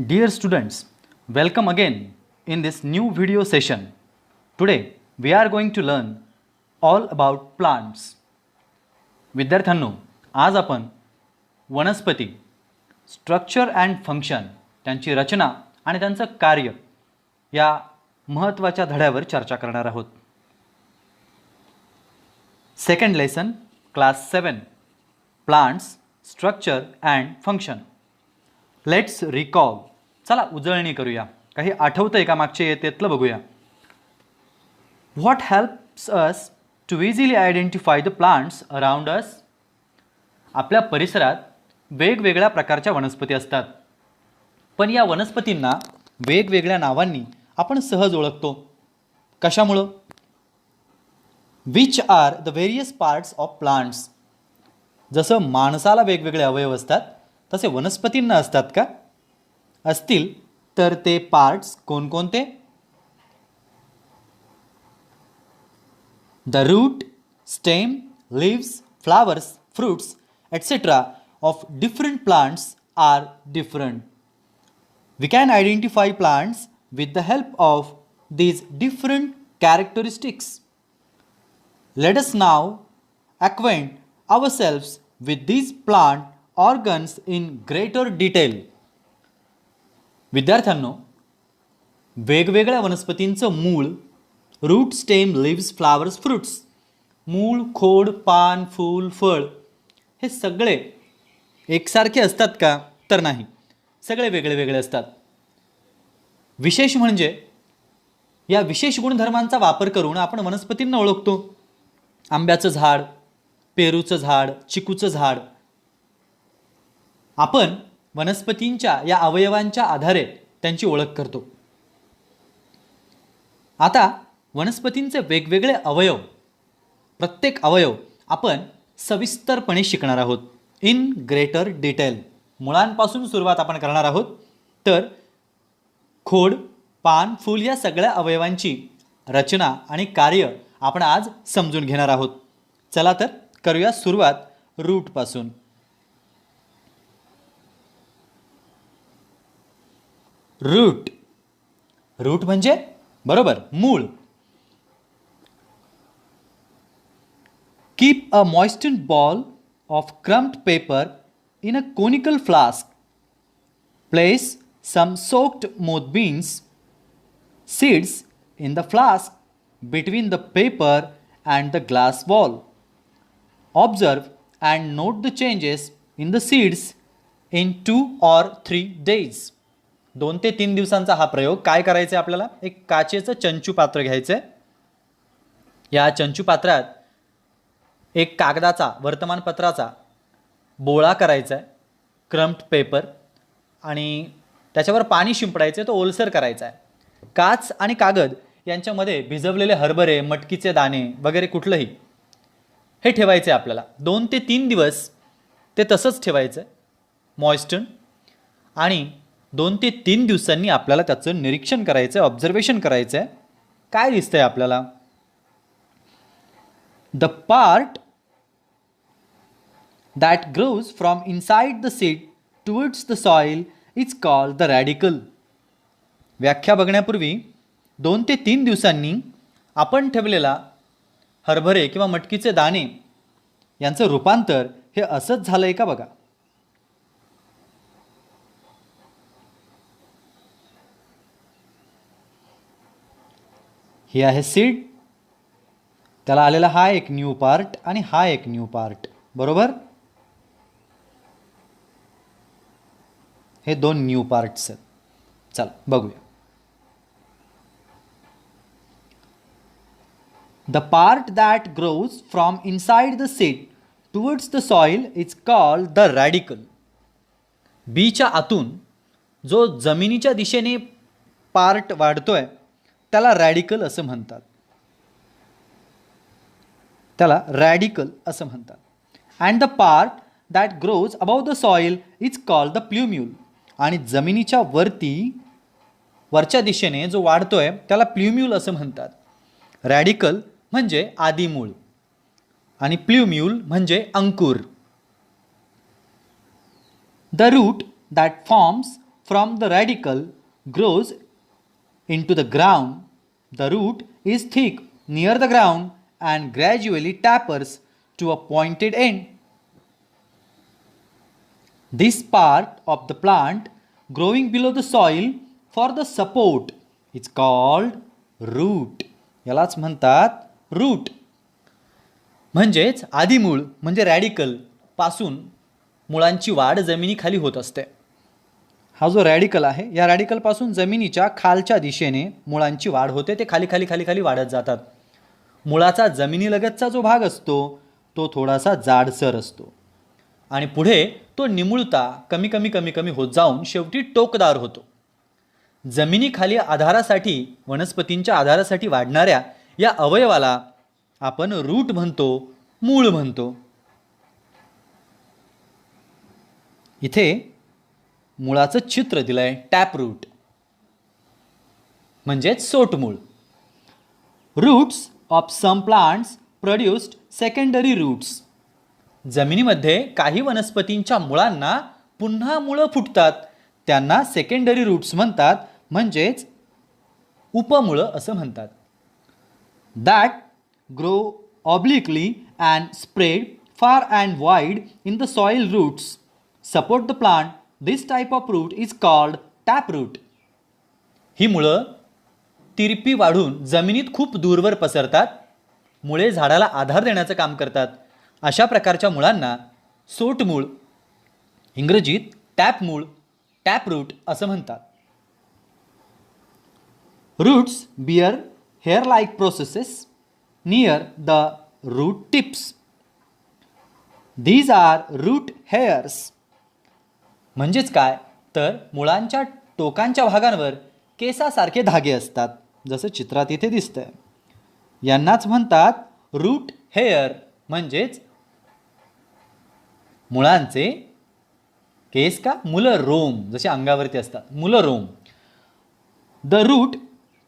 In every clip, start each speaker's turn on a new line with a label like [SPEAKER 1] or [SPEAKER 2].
[SPEAKER 1] Dear students, welcome again in this new video session. Today we are going to learn all about plants. विद्यार्थ्यांनो, आज आपण वनस्पती, structure and function, त्यांची रचना आणि त्यांचं कार्य या महत्त्वाच्या धड्यावर चर्चा करणार आहोत. Second lesson, class 7, plants, structure and function. Let's recall. चला उजळणी करूया. काही आठवतंय का मागचे येतेतलं बघूया. What helps us to easily identify the plants around us. आपल्या परिसरात वेगवेगळ्या प्रकारच्या वनस्पती असतात, पण या वनस्पतींना वेगवेगळ्या नावांनी आपण सहज ओळखतो. कशामुळं? Which are the various parts of plants. जसं माणसाला वेगवेगळे अवयव असतात तसे वनस्पतींना असतात का? असतील तर ते पार्ट्स कोणकोणते? The root, stem, leaves, flowers, fruits etc. of different plants are different. We can identify plants with the help of these different characteristics. Let us now acquaint ourselves with these plant organs in greater detail. विद्यार्थ्यांनो, वेगवेगळ्या वनस्पतींचं मूळ, root, stem, leaves, flowers, fruits, मूळ, खोड, पान, फूल, फळ हे सगळे एकसारखे असतात का? तर नाही, सगळे वेगळे वेगळे असतात. विशेष म्हणजे या विशेष गुणधर्मांचा वापर करून आपण वनस्पतींना ओळखतो. आंब्याचं झाड, पेरूचं झाड, चिकूचं झाड. आपण वनस्पतींच्या या अवयवांच्या आधारे त्यांची ओळख करतो. आता वनस्पतींचे वेगवेगळे अवयव, प्रत्येक अवयव आपण सविस्तरपणे शिकणार आहोत इन ग्रेटर डिटेल. मुळांपासून सुरुवात आपण करणार आहोत. तर खोड, पान, फूल या सगळ्या अवयवांची रचना आणि कार्य आपण आज समजून घेणार आहोत. चला तर करूया सुरुवात रूटपासून. रूट. रूट म्हणजे बरोबर मूळ. Keep a moistened ball of crumbed paper in a conical flask. Place some soaked mothballs, seeds in the flask between the paper and the glass wall. Observe and note the changes in the seeds in 2 or 3 days. 2 ते 3 दिवसांचा हा प्रयोग. काय करायचं आहे आपल्याला? एक काचेचं चंचू पात्र घ्यायचं आहे. या चंचू पात्रात एक कागदाचा, वर्तमानपत्राचा बोळा करायचा आहे, क्रम्प्ड पेपर, आणि त्याच्यावर पाणी शिंपडायचं आहे, तो ओलसर करायचा आहे. काच आणि कागद यांच्यामध्ये भिजवलेले हरभरे, मटकीचे दाणे वगैरे कुठलंही हे ठेवायचं आहे आपल्याला. 2 ते 3 दिवस ते तसंच ठेवायचं आहे मॉइस्टन, आणि 2 ते 3 दिवसांनी आपल्याला त्याचं निरीक्षण करायचं आहे, ऑब्झर्वेशन करायचं आहे. काय दिसतंय आपल्याला? The part that grows from inside the seed towards the soil is called the radicle. व्याख्या बघण्यापूर्वी 2 ते 3 दिवसांनी आपण ठेवलेला हरभरे किंवा मटकीचे दाणे यांचं रूपांतर हे असंच झालंय का बघा. हे आहे सीड, त्याला आलेला हा एक न्यू पार्ट आणि हा एक न्यू पार्ट, बरोबर. हे 2 न्यू पार्ट्स आहेत. चला बघूया. The part that grows from inside the seed towards the soil is called the radical. बीच्या आतून जो जमिनीच्या दिशेने पार्ट वाढतोय त्याला रॅडिकल असं म्हणतात. त्याला रॅडिकल असं म्हणतात. And the part that grows above the soil is called the plumule. आणि जमिनीच्या वरच्या दिशेने जो वाढतोय त्याला प्ल्युम्यूल असं म्हणतात. रॅडिकल म्हणजे आदिमूळ आणि प्ल्युम्यूल म्हणजे अंकुर. The root that forms from the radicle grows into the ground. The root is thick near the ground and gradually tapers to a pointed end. This part of the plant growing below the soil for the support is called root. यालाच म्हणतात route. म्हणजेच आदिमूळ म्हणजे radical पासून मुळांची वाढ जमिनीखाली होत असते. हा जो रॅडिकल आहे या रॅडिकलपासून जमिनीच्या खालच्या दिशेने मुळांची वाढ होते. ते खाली खाली खाली खाली वाढत जातात. मुळाचा जमिनीलगतचा जो भाग असतो तो थोडासा जाडसर असतो आणि पुढे तो निमुळता कमी कमी कमी कमी होत जाऊन शेवटी टोकदार होतो. जमिनीखाली आधारासाठी वनस्पतींच्या आधारासाठी वाढणाऱ्या या अवयवाला आपण रूट म्हणतो, मूळ म्हणतो. इथे मुळाचं चित्र दिलंय टॅप रूट म्हणजेच सोटमूळ. Roots of some plants produced secondary roots. जमिनीमध्ये काही वनस्पतींच्या मुळांना पुन्हा मुळं फुटतात. त्यांना सेकंडरी रूट्स म्हणतात म्हणजेच उपमुळं असं म्हणतात. That grow obliquely and spread far and wide in the soil. Roots support the plant. This type of root is called tap root. ही मुळं तिरपी वाढून जमिनीत खूप दूरवर पसरतात. मुळे झाडाला आधार देण्याचं काम करतात. अशा प्रकारच्या मुळांना सोटमूळ, इंग्रजीत टॅप मूळ, टॅप रूट असं म्हणतात. Roots bear hair-like processes near the root tips. These are root hairs. म्हणजेच काय तर मुळांच्या टोकांच्या भागांवर केसासारखे धागे असतात जसं चित्रात इथे दिसतंय. यांनाच म्हणतात रूट हेअर म्हणजेच मुळांचे केस का मुलं रोम जसे अंगावरती असतात मुलं रोम. The root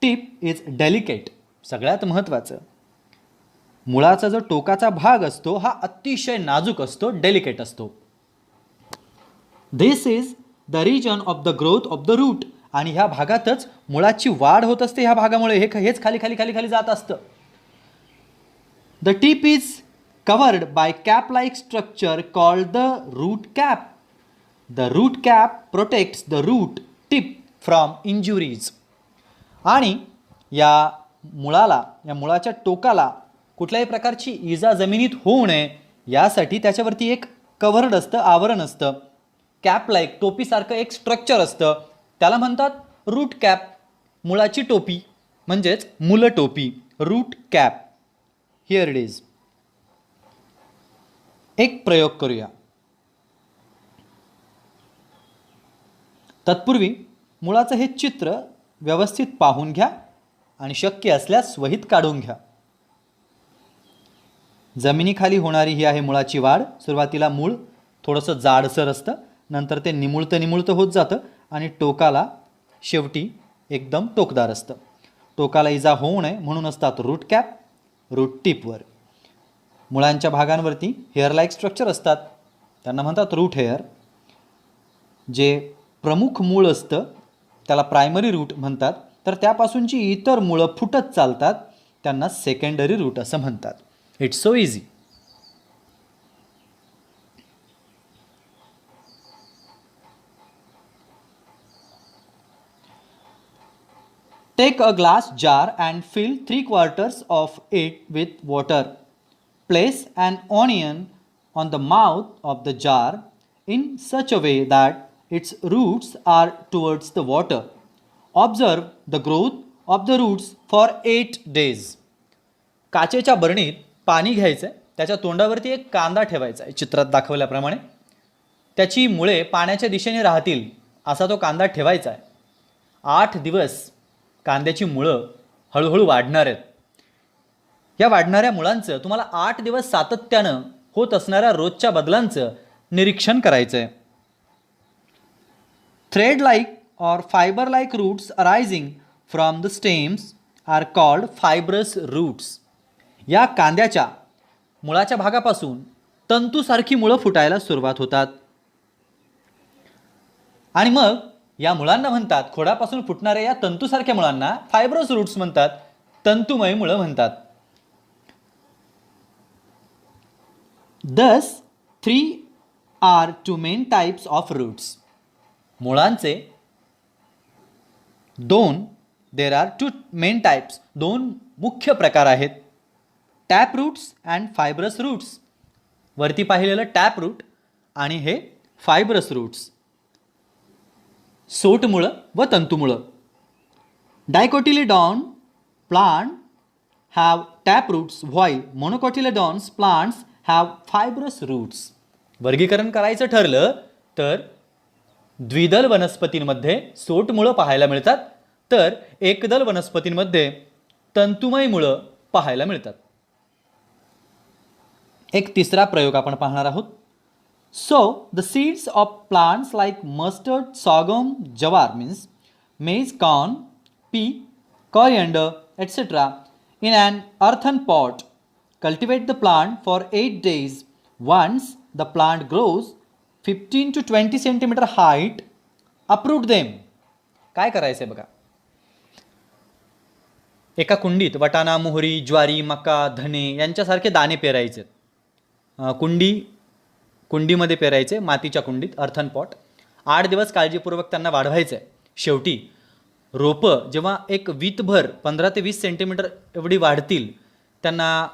[SPEAKER 1] tip is delicate. सगळ्यात महत्त्वाचं मुळाचा जो टोकाचा भाग असतो हा अतिशय नाजूक असतो, डेलिकेट असतो. This is the region of the growth of the root. आणि ह्या भागातच मुळाची वाढ होत असते. ह्या भागामुळे हेच खाली खाली खाली खाली जात असतं. The tip is covered by cap-like structure called the root cap. The root cap protects the root tip from injuries. आणि या मुळाच्या टोकाला कुठल्याही प्रकारची इजा जमिनीत होऊ नये यासाठी त्याच्यावरती एक कव्हर्ड असतं, आवरण असतं. कॅप लाईक टोपीसारखं एक स्ट्रक्चर असतं. त्याला म्हणतात रूट कॅप. मुळाची टोपी म्हणजेच मुलं टोपी, root cap. Here it is. एक प्रयोग करूया. तत्पूर्वी मुळाचं हे चित्र व्यवस्थित पाहून घ्या आणि शक्य असल्यास वहीत काढून घ्या. जमिनीखाली होणारी ही आहे मुळाची वाढ. सुरुवातीला मूळ थोडंसं जाडसर असतं, नंतर ते निमुळतं होत जातं आणि टोकाला शेवटी एकदम टोकदार असतं. टोकाला इजा होऊ नये म्हणून असतात रूट कॅप, रूट टिपवर. मुळांच्या भागांवरती हेअर लाईक स्ट्रक्चर असतात, त्यांना म्हणतात रूट हेअर. जे प्रमुख मूळ असतं त्याला प्रायमरी रूट म्हणतात, तर त्यापासून जी इतर मुळं फुटत चालतात त्यांना सेकंडरी रूट असं म्हणतात. It's so easy. Take a glass jar and fill 3/4 of it with water. Place an onion on the mouth of the jar in such a way that its roots are towards the water. Observe the growth of the roots for 8 days. काचेच्या बरणीत पाणी घ्यायचं आहे, त्याच्या तोंडावरती एक कांदा ठेवायचा आहे चित्रात दाखवल्याप्रमाणे. त्याची मुळे पाण्याच्या दिशेने राहतील असा तो कांदा ठेवायचा आहे. 8 दिवस कांद्याची मुळं हळूहळू वाढणार आहेत. या वाढणाऱ्या मुळांचं तुम्हाला 8 दिवस सातत्यानं होत असणाऱ्या रोजच्या बदलांचं निरीक्षण करायचं आहे. थ्रेड लाईक और fibre like roots arising from the stems are called fibrous roots. या कांद्याच्या मुळाच्या भागापासून तंतूसारखी मुळं फुटायला सुरुवात होतात आणि मग या मुळांना म्हणतात, खोडापासून फुटणाऱ्या या तंतूसारख्या मुळांना फायब्रस रूट्स म्हणतात, तंतुमय मुळं म्हणतात. Thus, 3 are two main types of roots. मुळांचे there are two main types, दोन मुख्य प्रकार आहेत. Tap roots and fibrous roots. वरती पाहिलेलं टॅप रूट आणि हे फायब्रस रूट्स, सोटमुळं व तंतुमुळं. Dicotyledon plant have tap roots while monocotyledons plants have fibrous roots. वर्गीकरण करायचं ठरलं तर द्विदल वनस्पतींमध्ये सोटमुळं पाहायला मिळतात, तर एकदल वनस्पतींमध्ये तंतुमय मुळं पाहायला मिळतात. एक तिसरा प्रयोग आपण पाहणार आहोत. So, the seeds of plants like mustard, sorghum, jawar means maize, corn, pea, coriander, etc. in an earthen pot. Cultivate the plant for 8 days. Once the plant grows 15 to 20 centimeter height, uproot them. काय करायचं आहे बघा. एका कुंडीत वटाणा, मोहरी, ज्वारी, मका, धने यांच्यासारखे दाणे पेरायचे. कुंडीमध्ये पेरायचे, मातीच्या कुंडीत, अर्थन पॉट. 8 दिवस काळजीपूर्वक त्यांना वाढवायचं आहे. शेवटी रोपं जेव्हा एक वीतभर 15 ते 20 सेंटीमीटर एवढी वाढतील, त्यांना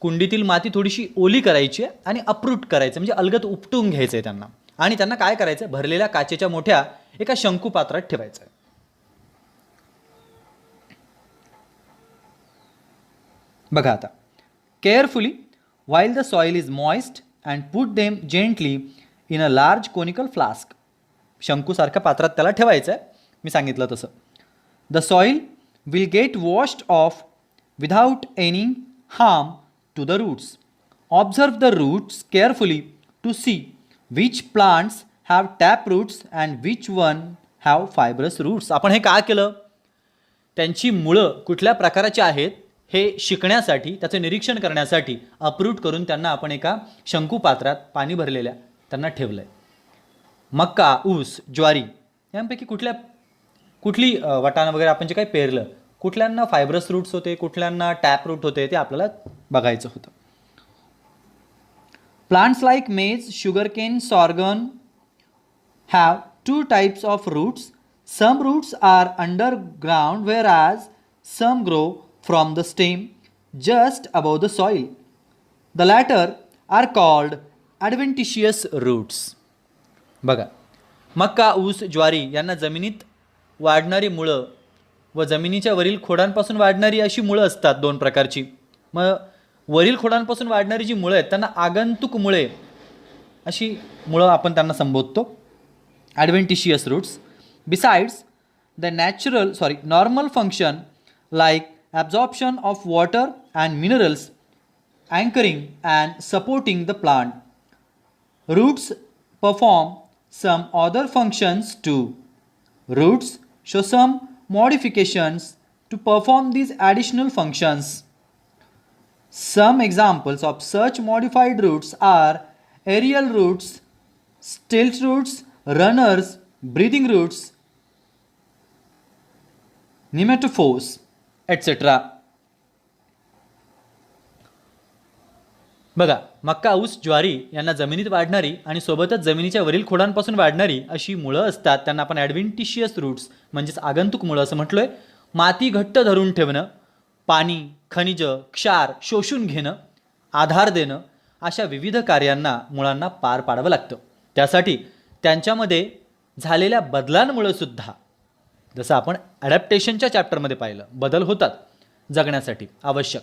[SPEAKER 1] कुंडीतील माती थोडीशी ओली करायची आहे आणि अप्रूट करायचं, म्हणजे अलगद उपटून घ्यायचं आहे त्यांना. आणि त्यांना काय करायचं, भरलेल्या काचेच्या मोठ्या एका शंकुपात्रात ठेवायचं आहे. बघा आता. Carefully while the soil is moist and put them gently in a large conical flask. शंकूसारख्या पात्रात त्याला ठेवायचं आहे, मी सांगितलं तसं. The soil will get washed off without any harm to the roots. Observe the roots carefully to see which plants have tap roots and which one have fibrous roots. आपण हे का केलं? त्यांची मुळं कुठल्या प्रकारची आहेत हे शिकण्यासाठी, त्याचं निरीक्षण करण्यासाठी अप्रूट करून त्यांना आपण एका शंकुपात्रात पाणी भरलेल्या त्यांना ठेवलं आहे. मक्का, ऊस, ज्वारी यांपैकी कुठली वाटाणा वगैरे आपण जे काही पेरलं, कुठल्यांना फायब्रस रूट्स होते, कुठल्यांना टॅप रूट होते, ते आपल्याला बघायचं होतं. प्लांट्स लाईक मेज, sugarcane, सॉर्गन have 2 types of roots. Some roots are underground whereas some grow from the stem just above the soil. The latter are called adventitious roots. बघा, मक्का, ऊस, ज्वारी यांना जमिनीत वाढणारी मुळं व जमिनीच्या वरील खोडांपासून वाढणारी अशी मुळं असतात 2 प्रकारची. मग वरील खोडांपासून वाढणारी जी मुळं आहेत त्यांना आगंतुक मुळे अशी मुळं आपण त्यांना संबोधतो, adventitious roots. Besides the normal function like absorption of water and minerals, anchoring and supporting the plant, roots perform some other functions too. Roots show some modifications to perform these additional functions. Some examples of such modified roots are aerial roots, stilt roots, runners, breathing roots, nematophores, etc. बघा, मक्का, ऊस, ज्वारी यांना जमिनीत वाढणारी आणि सोबतच जमिनीच्या वरील खोडांपासून वाढणारी अशी मुळं असतात. त्यांना आपण ॲडव्हेंटिशियस रूट्स म्हणजेच आगंतुक मुळं असं म्हटलोय. माती घट्ट धरून ठेवणं, पाणी, खनिज, क्षार शोषून घेणं, आधार देणं अशा विविध कार्यांना मुळांना पार पाडावं लागतं. त्यासाठी त्यांच्यामध्ये झालेल्या बदलांमुळे सुद्धा, जसं आपण ॲडॅप्टेशनच्या चॅप्टरमध्ये पाहिलं, बदल होतात जगण्यासाठी आवश्यक,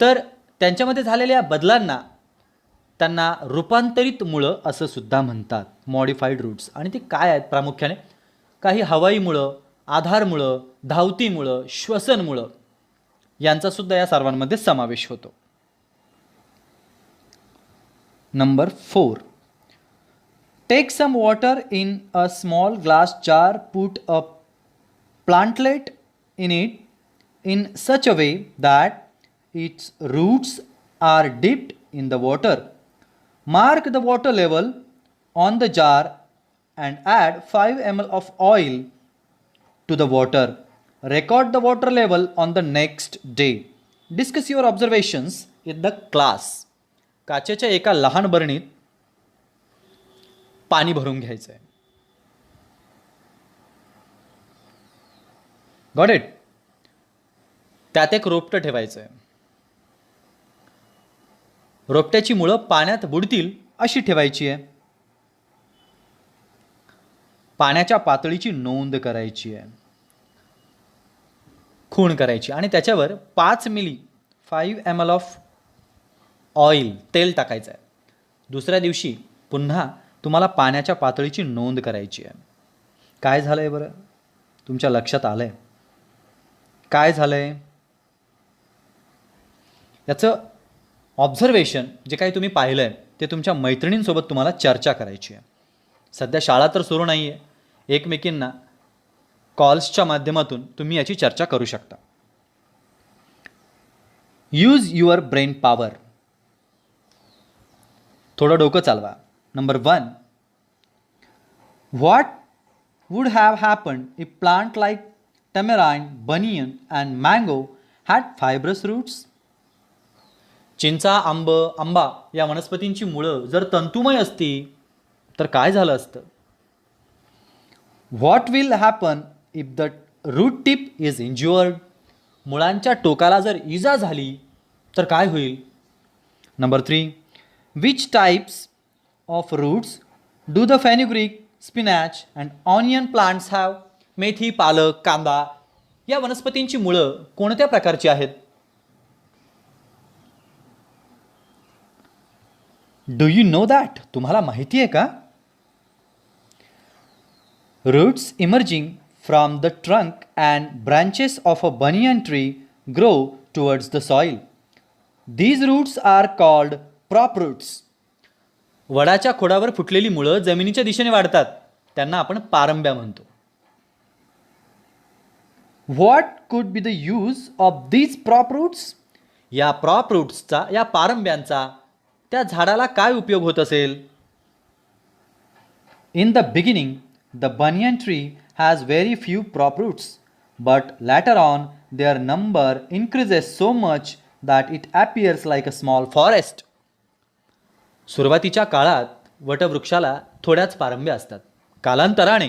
[SPEAKER 1] तर त्यांच्यामध्ये झालेल्या बदलांना त्यांना रूपांतरित मुळं असं सुद्धा म्हणतात, मॉडिफाईड रूट्स. आणि ते काय आहेत प्रामुख्याने? काही हवाई मुळं, आधार मुळं, धावती मुळं, श्वसन मुळं यांचा सुद्धा या सर्वांमध्ये समावेश होतो. Number 4. Take some water in a small glass jar, put a plantlet in it in such a way that its roots are dipped in the water. Mark the water level on the jar and add 5 ml of oil to the water. Record the water level on the next day. Discuss your observations in the class. काचेच्या एका लहान बरणीत पाणी भरून घ्यायचं आहे. Got it? त्यात एक रोपटं ठेवायचं आहे. रोपट्याची मुळं पाण्यात बुडतील अशी ठेवायची आहे. पाण्याच्या पातळीची नोंद करायची आहे, खूण करायची आणि त्याच्यावर 5 मिली 5 ml ऑफ ऑइल तेल टाकायचं आहे. दुसऱ्या दिवशी पुन्हा तुम्हाला पाण्याच्या पातळीची नोंद करायची आहे. काय झालं आहे बरं? तुमच्या लक्षात आलं आहे? काय झालं आहे याचं ऑब्झर्वेशन जे काही तुम्ही पाहिलं आहे ते तुमच्या मैत्रिणींसोबत तुम्हाला चर्चा करायची आहे. सध्या शाळा तर सुरू नाही आहे. एकमेकींना कॉल्सच्या माध्यमातून तुम्ही याची चर्चा करू शकता. Use your brain power. थोडं डोकं चालवा. Number 1, what would have happened if plant like tamarind, banyan and mango had fibrous roots. चिंचा, आंबा या वनस्पतींची मुळं जर तंतुमय असती तर काय झालं असतं? What will happen if the root tip is injured. मुळांच्या टोकाला जर इजा झाली तर काय होईल? Number 3, which types of roots do the fenugreek, spinach and onion plants have. मेथी, पालक, कांदा या वनस्पतींची मुळं कोणत्या प्रकारची आहेत? Do you know that? तुम्हाला माहिती आहे का? Roots emerging from the trunk and branches of a banyan tree grow towards the soil. These roots R called prop roots. वडाच्या खोडावर फुटलेली मुळं जमिनीच्या दिशेने वाढतात, त्यांना आपण पारंब्या म्हणतो. What could be the use of these prop roots. या प्रॉप रूट्सचा, या पारंब्यांचा त्या झाडाला काय उपयोग होत असेल? In the beginning the banyan tree has very few prop roots, but later on their number increases so much that it appears like a small forest. सुरुवातीच्या काळात वटवृक्षाला थोड्याच पारंब्या असतात. कालांतराने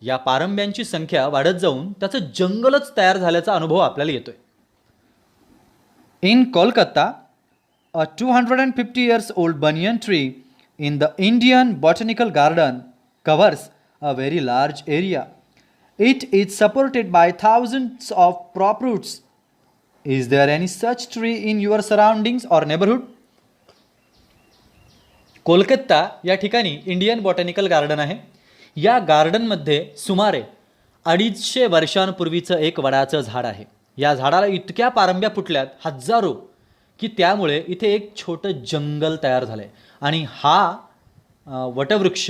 [SPEAKER 1] या पारंब्यांची संख्या वाढत जाऊन त्याचं जंगलच तयार झाल्याचा अनुभव आपल्याला येतोय. In Kolkata a 250 years old banyan tree in the Indian Botanical Garden covers a very large area. It is supported by thousands of prop roots. Is there any such tree in your surroundings or neighborhood? Kolkata या ठिकाणी Indian botanical garden आहे. या गार्डनमध्ये सुमारे 250 वर्षांपूर्वीचं एक वडाचं झाड आहे. या झाडाला इतक्या पारंब्या फुटल्यात, हजारो, की त्यामुळे इथे एक छोटं जंगल तयार झालं आहे. आणि हा वटवृक्ष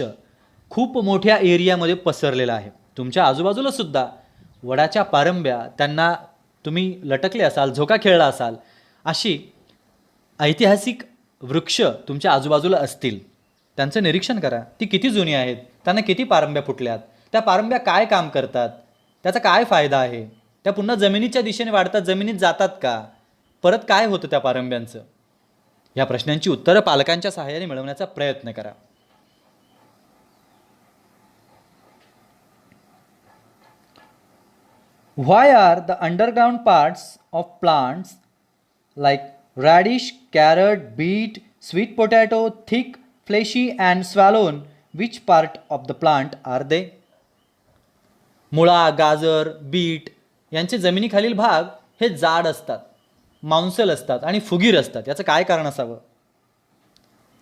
[SPEAKER 1] खूप मोठ्या एरियामध्ये पसरलेला आहे. तुमच्या आजूबाजूला सुद्धा वडाच्या पारंब्या, त्यांना तुम्ही लटकले असाल, झोका खेळला असाल, अशी ऐतिहासिक वृक्ष तुमच्या आजूबाजूला असतील. त्यांचं निरीक्षण करा. ती किती जुनी आहेत, त्यांना किती पारंब्या फुटल्यात, त्या पारंब्या काय काम करतात, त्याचा काय फायदा आहे, त्या पुन्हा जमिनीच्या दिशेने वाढतात, जमिनीत जातात का, परत काय होतं त्या पारंब्यांचं. या प्रश्नांची उत्तरं पालकांच्या सहाय्याने मिळवण्याचा प्रयत्न करा. Why are the underground parts of plants like radish, carrot, beet, sweet potato thick, fleshy and swollen? Which part of the plant are they? मुळा, गाजर, बीट यांचे जमिनीखालील भाग हे जाड असतात, मांसल असतात आणि फुगीर असतात. याचं काय कारण असावं?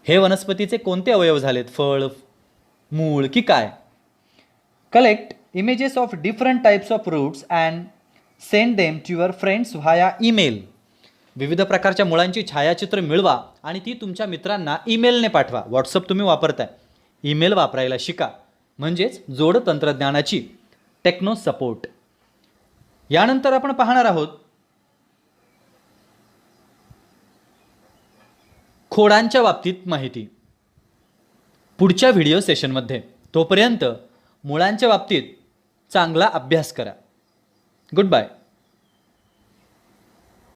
[SPEAKER 1] हे वनस्पतीचे कोणते अवयव झालेत? फळ, मूळ की काय? Collect images of different types of roots and send them to your friends via email. विविध प्रकारच्या मुळांची छायाचित्र मिळवा आणि ती तुमच्या मित्रांना ईमेलने पाठवा. व्हॉट्सअप तुम्ही वापरताय, ईमेल वापरायला शिका. म्हणजेच जोड तंत्रज्ञानाची टेक्नो सपोर्ट. यानंतर आपण पाहणार आहोत खोडांच्या बाबतीत माहिती पुढच्या व्हिडिओ सेशनमध्ये. तोपर्यंत मुळांच्या बाबतीत चांगला अभ्यास करा. Good bye.